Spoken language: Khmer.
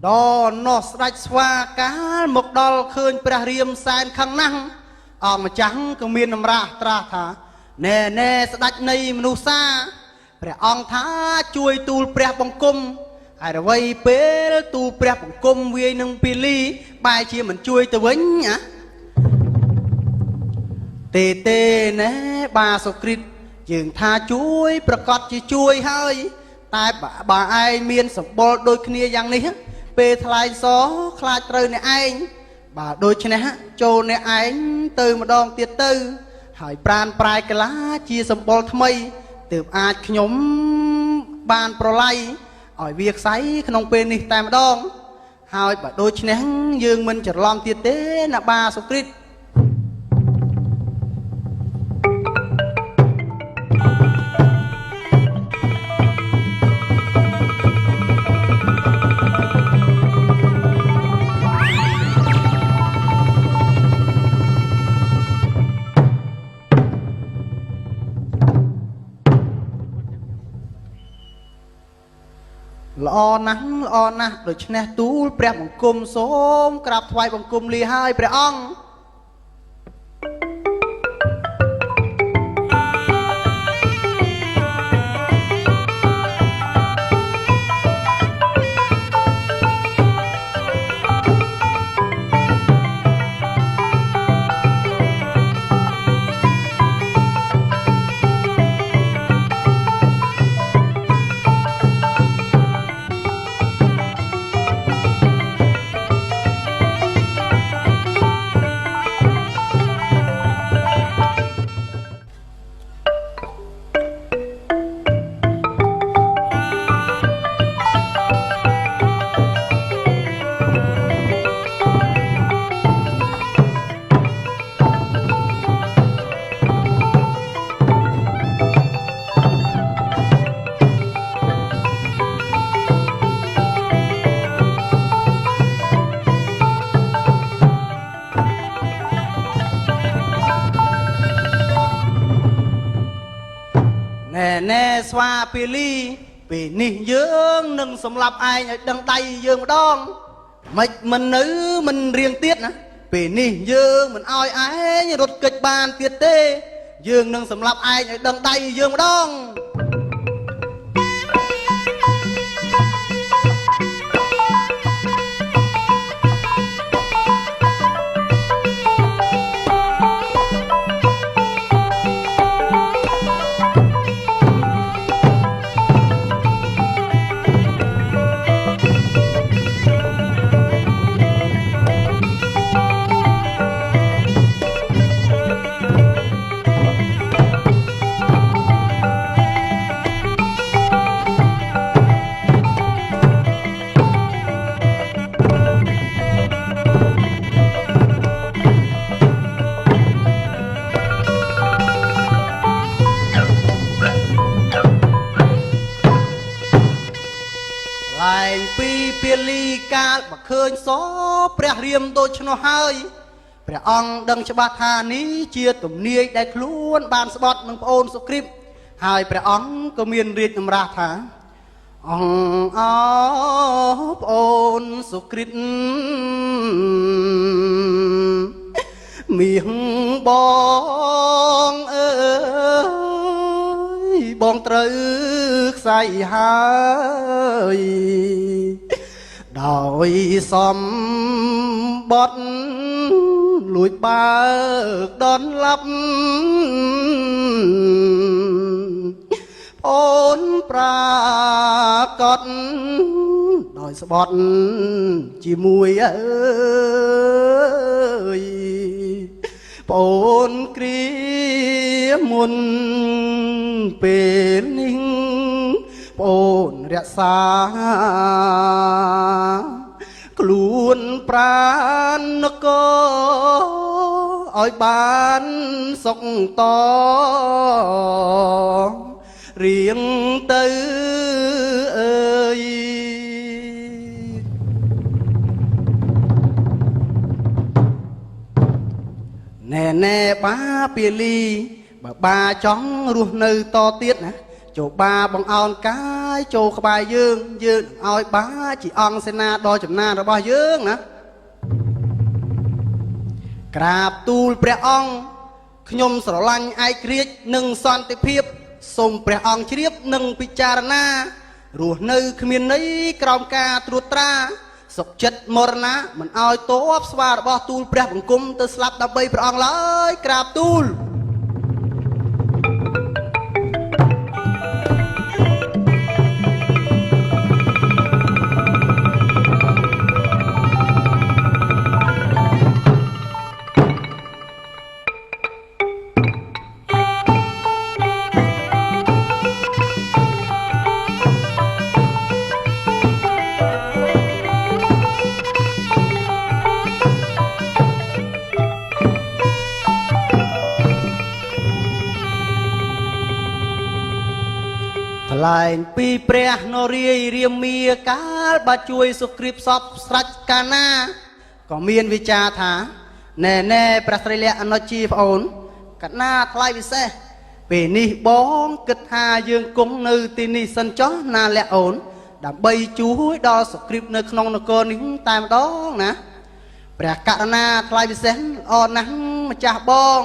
ណោះស្ដេចស្វាកាលមកដល់ឃើញព្រះរាមសែនខឹងណាស់អង្គម្ចាស់ក៏មានតម្រាស់ត្រាស់ថាណែស្ដេចនៃមនុស្សសាព្រះអង្គថាជួយទូលព្រះបង្គំហើយអ្វីពេលទូលព្រះបង្គំវាយនឹងពីលីបែរជាមិនជួយទៅវិញណាទេណែបាសុគ្រីតយើងថាជួយប្រកាសជាជួយហើយតែបើឯងមានសម្បុរដូចគ្នាយ៉ាងនេះពេលថ្លែងសខ្លាចត្រូវអ្នកឯងបើដូច្នេះចូលអ្នកឯងទៅម្ដងទៀតទៅហើយប្រានប្រែកលាជាសម្បុរថ្មីទើបអាចខ្ញុំបានប្រឡ័យឲ្យវាខ្សែក្នុងពេលនេះតែម្ដងហើយបើដូច្នេះយើងមិនច្រឡំទៀតទេណាបាសុគ្រីតល្អណាស់ដូច្នេះទូលព្រះបង្គំសូមក្រាបថ្វាយបង្គំលាហើយព្រះអង្គណែស្វាពាលីពេលនេះយើងនឹងសម្លាប់ឯងឲ្យដឹងដៃយើងម្ដងមិននៅមិនរៀងទៀតណាពេលនេះយើងមិនឲ្យឯងរត់គេចបានទៀតទេយើងនឹងសម្លាប់ឯងឲ្យដឹងដៃយើងម្ដងពាលីកាលបើឃើញសព្រះរាមដូច្នោះហើយព្រះអង្គដឹងច្បាស់ថានេះជាទំនាយដែលខ្លួនបានស្បត់នឹងប្អូនសុគ្រីពហើយព្រះអង្គក៏មានរាជតម្រាស់ថាអង្គប្អូនសុគ្រីពមាងបងអើយបងត្រូវខ្សែហើយដោយសំបត់លួចបើកដនឡាប់អូនប្រាកដដោយស្បត់ជាមួយអើយប្អូនគ្រាមុនពេលនេះប្អូនរក្សាខ្លួនប្រាណនគរឲ្យបានសុខតរៀងទៅអើយណែបាពាលីបើបាចង់រស់នៅតទៀតណាចូលបាបង្អោនកាយ យចូលក្បែរយើងឲ្យបាជាអង្គសេនាដ៏ចំណានរបស់យើងណាក្រាបទូលព្រះអង្គខ្ញុំស្រឡាញ់ឯករាជ្យនិងសន្តិភាពសូមព្រះអង្គជ្រាបនិងពិចារណារស់នៅគ្មានន័យក្រោមការត្រួតត្រាសុខចិត្តមរណៈមិនឲ្យតបស្វារបស់ទូលព្រះបង្គំទៅស្លាប់ដើម្បីព្រះអង្គឡើយក្រាបទូលថ្លែងពីព្រះនរាយរាមាកាលបើជួយសុគ្រីពសពស្រេចកាលណាក៏មានវិចារថាណែព្រះស្រីលក្ខអនុជាប្អូនកណាថ្លៃពិសេសពេលនេះបងគិតថាយើងគង់នៅទីនេះសិនចុះណាលក្ខអូនដើម្បីជួយដល់សុគ្រីពនៅក្នុងនគរនេះតែម្ដងណាព្រះករុណាថ្លៃពិសេសល្អណាស់ម្ចាស់បង